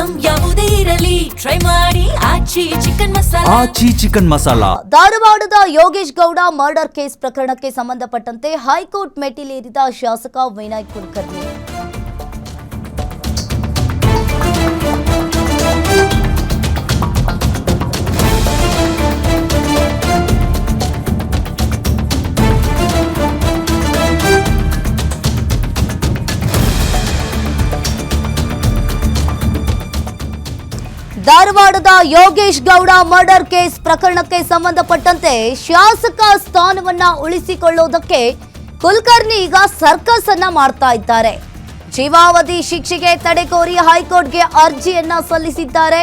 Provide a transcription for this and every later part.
Item ಯಾವುದೇ ಇರಲಿ try ಮಾಡಿ ಆಚಿ ಚಿಕನ್ ಮಸಾಲಾ. ಧಾರವಾಡದ ಯೋಗೇಶ್ ಗೌಡ ಮರ್ಡರ್ ಕೇಸ್ ಪ್ರಕರಣಕ್ಕೆ ಸಂಬಂಧಪಟ್ಟಂತೆ ಹೈಕೋರ್ಟ್ ಮೆಟ್ಟಿಲೇರಿದ ಶಾಸಕ ವಿನಯ್ ಕುಲಕರ್ಣಿ. ಧಾರವಾಡದ ಯೋಗೇಶ್ ಗೌಡ ಮರ್ಡರ್ ಕೇಸ್ ಪ್ರಕರಣಕ್ಕೆ ಸಂಬಂಧಪಟ್ಟಂತೆ ಶಾಸಕ ಸ್ಥಾನವನ್ನ ಉಳಿಸಿಕೊಳ್ಳುವುದಕ್ಕೆ ಕುಲಕರ್ಣಿ ಈಗ ಸರ್ಕಸ್ ಅನ್ನ ಮಾಡ್ತಾ ಇದ್ದಾರೆ. ಜೀವಾವಧಿ ಶಿಕ್ಷೆಗೆ ತಡೆ ಕೋರಿ ಹೈಕೋರ್ಟ್ಗೆ ಅರ್ಜಿಯನ್ನ ಸಲ್ಲಿಸಿದ್ದಾರೆ.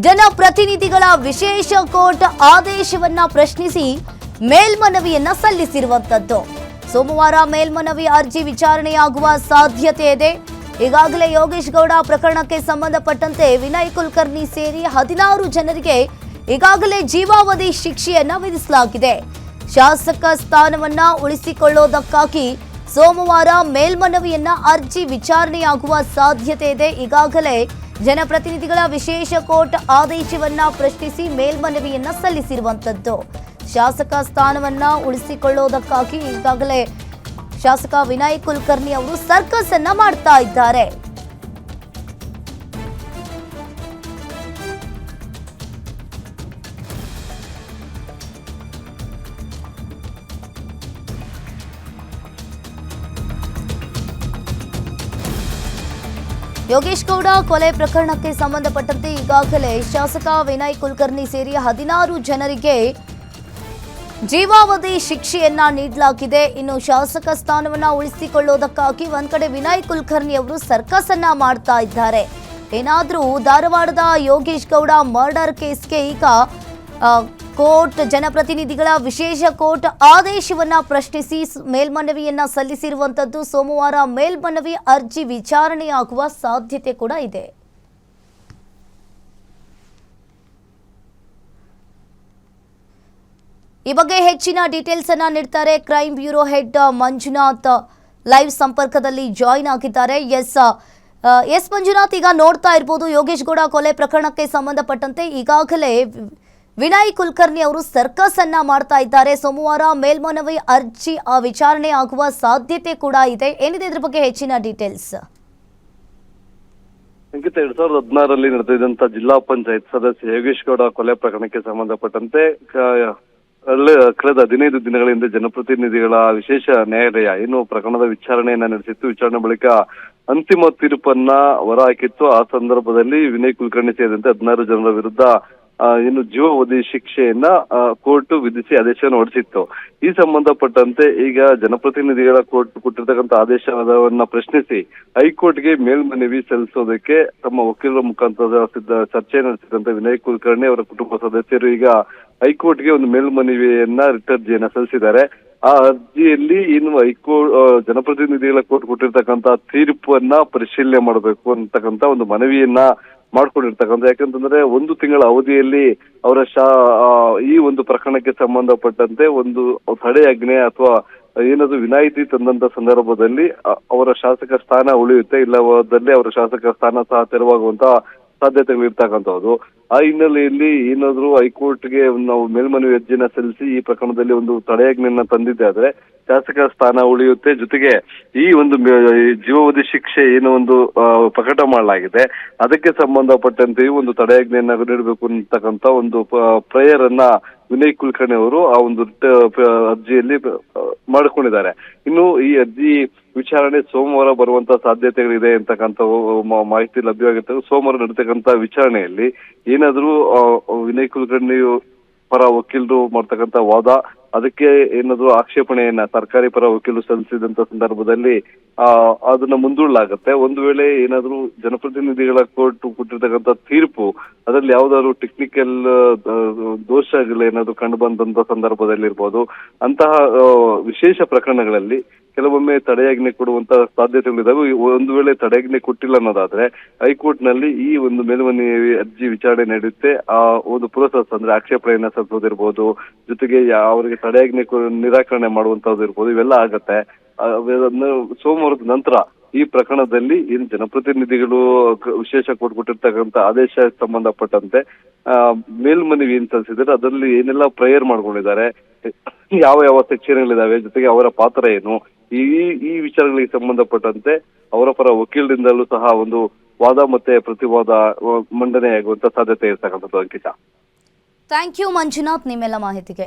ಜನಪ್ರತಿನಿಧಿಗಳ ವಿಶೇಷ ಕೋರ್ಟ್ ಆದೇಶವನ್ನ ಪ್ರಶ್ನಿಸಿ ಮೇಲ್ಮನವಿಯನ್ನ ಸಲ್ಲಿಸಿರುವಂತದ್ದು. ಸೋಮವಾರ ಮೇಲ್ಮನವಿ ಅರ್ಜಿ ವಿಚಾರಣೆಯಾಗುವ ಸಾಧ್ಯತೆ ಇದೆ. ಈಗಾಗಲೇ ಯೋಗೇಶ್ ಗೌಡ ಪ್ರಕರಣಕ್ಕೆ ಸಂಬಂಧಪಟ್ಟಂತೆ ವಿನಯ್ ಕುಲಕರ್ಣಿ ಸೇರಿ 16 ಜನರಿಗೆ ಈಗಾಗಲೇ ಜೀವಾವಧಿ ಶಿಕ್ಷೆಯನ್ನ ವಿಧಿಸಲಾಗಿದೆ. ಶಾಸಕ ಸ್ಥಾನವನ್ನ ಉಳಿಸಿಕೊಳ್ಳುವುದಕ್ಕಾಗಿ ಸೋಮವಾರ ಮೇಲ್ಮನವಿಯನ್ನ ಅರ್ಜಿ ವಿಚಾರಣೆಯಾಗುವ ಸಾಧ್ಯತೆ ಇದೆ. ಈಗಾಗಲೇ ಜನಪ್ರತಿನಿಧಿಗಳ ವಿಶೇಷ ಕೋರ್ಟ್ ಆದೇಶವನ್ನ ಪ್ರಶ್ನಿಸಿ ಮೇಲ್ಮನವಿಯನ್ನ ಸಲ್ಲಿಸಿರುವಂತದ್ದು. ಶಾಸಕ ಸ್ಥಾನವನ್ನ ಉಳಿಸಿಕೊಳ್ಳುವುದಕ್ಕಾಗಿ ಈಗಾಗಲೇ ಶಾಸಕ ವಿನಯ್ ಕುಲಕರ್ಣಿ ಅವರು ಸರ್ಕಸ್ ಅನ್ನ ಮಾಡ್ತಾ ಇದ್ದಾರೆ. ಯೋಗೇಶ್ ಗೌಡ ಕೊಲೆ ಪ್ರಕರಣಕ್ಕೆ ಸಂಬಂಧಪಟ್ಟಂತೆ ಈಗಾಗಲೇ ಶಾಸಕ ವಿನಯ್ ಕುಲಕರ್ಣಿ ಸೇರಿ 16 ಜನರಿಗೆ ಜೀವಾವಧಿ ಶಿಕ್ಷೆಯನ್ನ ನೀಡಲಾಗಿದೆ. ಇನ್ನು ಶಾಸಕ ಸ್ಥಾನವನ್ನ ಉಳಿಸಿಕೊಳ್ಳುವುದಕ್ಕಾಗಿ ಒಂದ್ ಕಡೆ ವಿನಯ್ ಕುಲಕರ್ಣಿ ಅವರು ಸರ್ಕಸ್ ಅನ್ನ ಮಾಡ್ತಾ ಇದ್ದಾರೆ. ಏನಾದ್ರೂ ಧಾರವಾಡದ ಯೋಗೇಶ್ ಗೌಡ ಮರ್ಡರ್ ಕೇಸ್ಗೆ ಈಗ ಕೋರ್ಟ್ ಜನಪ್ರತಿನಿಧಿಗಳ ವಿಶೇಷ ಕೋರ್ಟ್ ಆದೇಶವನ್ನ ಪ್ರಶ್ನಿಸಿ ಮೇಲ್ಮನವಿಯನ್ನ ಸಲ್ಲಿಸಿರುವಂತದ್ದು. ಸೋಮವಾರ ಮೇಲ್ಮನವಿ ಅರ್ಜಿ ವಿಚಾರಣೆಯಾಗುವ ಸಾಧ್ಯತೆ ಕೂಡ ಇದೆ. ಈ ಬಗ್ಗೆ ಹೆಚ್ಚಿನ ಡೀಟೇಲ್ಸ್ ಅನ್ನ ನೀಡ್ತಾರೆ crime bureau head Manjunath live ಸಂಪರ್ಕದಲ್ಲಿ ಜಾಯಿನ್ ಆಗಿದ್ದಾರೆ. ಎಸ್ ಮಂಜುನಾಥ್, ಈಗ ನೋಡ್ತಾ ಇರಬಹುದು ಯೋಗೇಶ್ ಗೌಡ ಕೊಲೆ ಪ್ರಕರಣಕ್ಕೆ ಸಂಬಂಧಪಟ್ಟಂತೆ ಈಗಾಗಲೇ ವಿನಯ್ ಕುಲಕರ್ಣಿ ಅವರು ಸರ್ಕಸ್ ಅನ್ನ ಮಾಡ್ತಾ ಇದ್ದಾರೆ. ಸೋಮವಾರ ಮೇಲ್ಮನವಿ ಅರ್ಜಿ ವಿಚಾರಣೆ ಆಗುವ ಸಾಧ್ಯತೆ ಕೂಡ ಇದೆ. ಏನಿದೆ ಇದ್ರ ಬಗ್ಗೆ ಹೆಚ್ಚಿನ ಡೀಟೇಲ್ಸ್? ಅಂಕಿತ 2016ರಲ್ಲಿ ನಡೆದಿದ್ದಂತ ಜಿಲ್ಲಾ ಪಂಚಾಯತ್ ಸದಸ್ಯ ಯೋಗೇಶ್ ಗೌಡ ಕೊಲೆ ಪ್ರಕರಣಕ್ಕೆ ಸಂಬಂಧಪಟ್ಟಂತೆ ಕಳೆದ 15 ದಿನಗಳ ಹಿಂದೆ ಜನಪ್ರತಿನಿಧಿಗಳ ವಿಶೇಷ ನ್ಯಾಯಾಲಯ ಏನು ಪ್ರಕರಣದ ವಿಚಾರಣೆಯನ್ನ ನಡೆಸಿತ್ತು. ವಿಚಾರಣೆ ಬಳಿಕ ಅಂತಿಮ ತೀರ್ಪನ್ನ ಹೊರಹಾಕಿತ್ತು. ಆ ಸಂದರ್ಭದಲ್ಲಿ ವಿನಯ್ ಕುಲಕರ್ಣಿ ಸೇರಿದಂತೆ 16 ಜನರ ವಿರುದ್ಧ ಏನು ಜೀವಾವಧಿ ಶಿಕ್ಷೆಯನ್ನ ಕೋರ್ಟ್ ವಿಧಿಸಿ ಆದೇಶವನ್ನು ಹೊರಡಿಸಿತ್ತು. ಈ ಸಂಬಂಧಪಟ್ಟಂತೆ ಈಗ ಜನಪ್ರತಿನಿಧಿಗಳ ಕೋರ್ಟ್ ಕೊಟ್ಟಿರ್ತಕ್ಕಂಥ ಆದೇಶವನ್ನ ಪ್ರಶ್ನಿಸಿ ಹೈಕೋರ್ಟ್ಗೆ ಮೇಲ್ಮನವಿ ಸಲ್ಲಿಸೋದಕ್ಕೆ ತಮ್ಮ ವಕೀಲರ ಮುಖಾಂತರ ಚರ್ಚೆ ನಡೆಸಿದಂತ ವಿನಯ್ ಕುಲಕರ್ಣಿ ಅವರ ಕುಟುಂಬ ಸದಸ್ಯರು ಈಗ ಹೈಕೋರ್ಟ್ಗೆ ಒಂದು ಮೇಲ್ಮನವಿಯನ್ನ ರಿಟ್ ಅರ್ಜಿಯನ್ನ ಸಲ್ಲಿಸಿದ್ದಾರೆ. ಆ ಅರ್ಜಿಯಲ್ಲಿ ಇನ್ನು ಜನಪ್ರತಿನಿಧಿಗಳ ಕೋರ್ಟ್ ಕೊಟ್ಟಿರ್ತಕ್ಕಂಥ ತೀರ್ಪನ್ನ ಪರಿಶೀಲನೆ ಮಾಡಬೇಕು ಅಂತಕ್ಕಂಥ ಒಂದು ಮನವಿಯನ್ನ ಮಾಡ್ಕೊಂಡಿರ್ತಕ್ಕಂಥ. ಯಾಕಂತಂದ್ರೆ 1 ತಿಂಗಳ ಅವಧಿಯಲ್ಲಿ ಅವರ ಈ ಒಂದು ಪ್ರಕರಣಕ್ಕೆ ಸಂಬಂಧಪಟ್ಟಂತೆ ಒಂದು ತಡೆಯಾಜ್ಞೆ ಅಥವಾ ಏನಾದ್ರು ವಿನಾಯಿತಿ ತಂದಂತ ಸಂದರ್ಭದಲ್ಲಿ ಅವರ ಶಾಸಕ ಸ್ಥಾನ ಉಳಿಯುತ್ತೆ, ಇಲ್ಲವಾದಲ್ಲಿ ಅವರ ಶಾಸಕ ಸ್ಥಾನ ಸಹ ತೆರವಾಗುವಂತ ಸಾಧ್ಯತೆಗಳಿರ್ತಕ್ಕಂಥದ್ದು. ಆ ಹಿನ್ನೆಲೆಯಲ್ಲಿ ಏನಾದ್ರು ಹೈಕೋರ್ಟ್ಗೆ ನಾವು ಮೇಲ್ಮನವಿ ಅರ್ಜಿಯನ್ನ ಸಲ್ಲಿಸಿ ಈ ಪ್ರಕರಣದಲ್ಲಿ ಒಂದು ತಡೆಯಾಜ್ಞೆಯನ್ನ ತಂದಿದ್ದೆ ಆದ್ರೆ ಶಾಸಕ ಸ್ಥಾನ ಉಳಿಯುತ್ತೆ. ಜೊತೆಗೆ ಈ ಒಂದು ಜೀವಾವಧಿ ಶಿಕ್ಷೆ ಏನು ಒಂದು ಪ್ರಕಟ ಮಾಡಲಾಗಿದೆ ಅದಕ್ಕೆ ಸಂಬಂಧಪಟ್ಟಂತೆ ಒಂದು ತಡೆಯಾಜ್ಞೆಯನ್ನ ನೀಡಬೇಕು ಅಂತಕ್ಕಂಥ ಒಂದು ಪ್ರೇಯರ್ ಅನ್ನ ವಿನಯ್ ಕುಲಕರ್ಣಿ ಅವರು ಆ ಒಂದು ಅರ್ಜಿಯಲ್ಲಿ ಮಾಡಿಕೊಂಡಿದ್ದಾರೆ. ಇನ್ನು ಈ ಅರ್ಜಿ ವಿಚಾರಣೆ ಸೋಮವಾರ ಬರುವಂತ ಸಾಧ್ಯತೆಗಳಿದೆ ಅಂತಕ್ಕಂಥ ಮಾಹಿತಿ ಲಭ್ಯವಾಗಿರ್ತದೆ. ಸೋಮವಾರ ನಡೀತಕ್ಕಂಥ ವಿಚಾರಣೆಯಲ್ಲಿ ಏನಾದ್ರೂ ವಿನಯ್ ಕುಲಕರ್ಣಿ ಪರ ವಕೀಲರು ಮಾಡ್ತಕ್ಕಂಥ ವಾದ ಅದಕ್ಕೆ ಏನಾದ್ರು ಆಕ್ಷೇಪಣೆಯನ್ನ ಸರ್ಕಾರಿ ಪರ ವಕೀಲರು ಸಲ್ಲಿಸಿದಂತ ಸಂದರ್ಭದಲ್ಲಿ ಅದನ್ನ ಮುಂದೂಡಲಾಗುತ್ತೆ. ಒಂದು ವೇಳೆ ಏನಾದ್ರು ಜನಪ್ರತಿನಿಧಿಗಳ ಕೋರ್ಟ್ ಕೊಟ್ಟಿರ್ತಕ್ಕಂಥ ತೀರ್ಪು ಅದರಲ್ಲಿ ಯಾವ್ದಾದ್ರು ಟೆಕ್ನಿಕಲ್ ದೋಷಗಳೇನಾದ್ರು ಕಂಡು ಬಂದಂತ ಸಂದರ್ಭದಲ್ಲಿ ಇರ್ಬೋದು, ಅಂತಹ ವಿಶೇಷ ಪ್ರಕರಣಗಳಲ್ಲಿ ಕೆಲವೊಮ್ಮೆ ತಡೆಯಾಜ್ಞೆ ಕೊಡುವಂತ ಸಾಧ್ಯತೆಗಳಿದ್ದಾವೆ. ಒಂದು ವೇಳೆ ತಡೆಯಾಜ್ಞೆ ಕೊಟ್ಟಿಲ್ಲ ಅನ್ನೋದಾದ್ರೆ ಹೈಕೋರ್ಟ್ ನಲ್ಲಿ ಈ ಒಂದು ಮೇಲ್ಮನವಿ ಅರ್ಜಿ ವಿಚಾರಣೆ ನಡೆಯುತ್ತೆ. ಆ ಒಂದು ಪ್ರೋಸೆಸ್ ಅಂದ್ರೆ ಆಕ್ಷೇಪಣೆಯನ್ನ ಸಲ್ಲಿಸೋದಿರ್ಬೋದು, ಜೊತೆಗೆ ಅವರಿಗೆ ತಡೆಯಾಜ್ಞೆ ನಿರಾಕರಣೆ ಮಾಡುವಂತದ್ದು ಇರ್ಬೋದು, ಇವೆಲ್ಲ ಆಗತ್ತೆ. ಸೋಮವಾರದ ನಂತರ ಈ ಪ್ರಕರಣದಲ್ಲಿ ಏನು ಜನಪ್ರತಿನಿಧಿಗಳು ವಿಶೇಷ ಕೊಟ್ಟಿರ್ತಕ್ಕಂಥ ಆದೇಶ ಸಂಬಂಧಪಟ್ಟಂತೆ ಮೇಲ್ಮನವಿ ಏನ್ ಸಲ್ಲಿಸಿದ್ದಾರೆ ಅದರಲ್ಲಿ ಏನೆಲ್ಲ ಪ್ರೇಯರ್ ಮಾಡ್ಕೊಂಡಿದ್ದಾರೆ, ಯಾವ ಸೆಕ್ಷನ್ಗಳಿದಾವೆ, ಜೊತೆಗೆ ಅವರ ಪಾತ್ರ ಏನು, ಈ ವಿಚಾರಗಳಿಗೆ ಸಂಬಂಧಪಟ್ಟಂತೆ ಅವರ ಪರ ವಕೀಲರಿಂದಲೂ ಸಹ ಒಂದು ವಾದ ಮತ್ತೆ ಪ್ರತಿವಾದ ಮಂಡನೆಯಾಗುವಂತ ಸಾಧ್ಯತೆ ಇರ್ತಕ್ಕಂಥದ್ದು. ಅಂಕಿತ, ಥ್ಯಾಂಕ್ ಯು ಮಂಜುನಾಥ್ ನಿಮ್ಮೆಲ್ಲ ಮಾಹಿತಿಗೆ.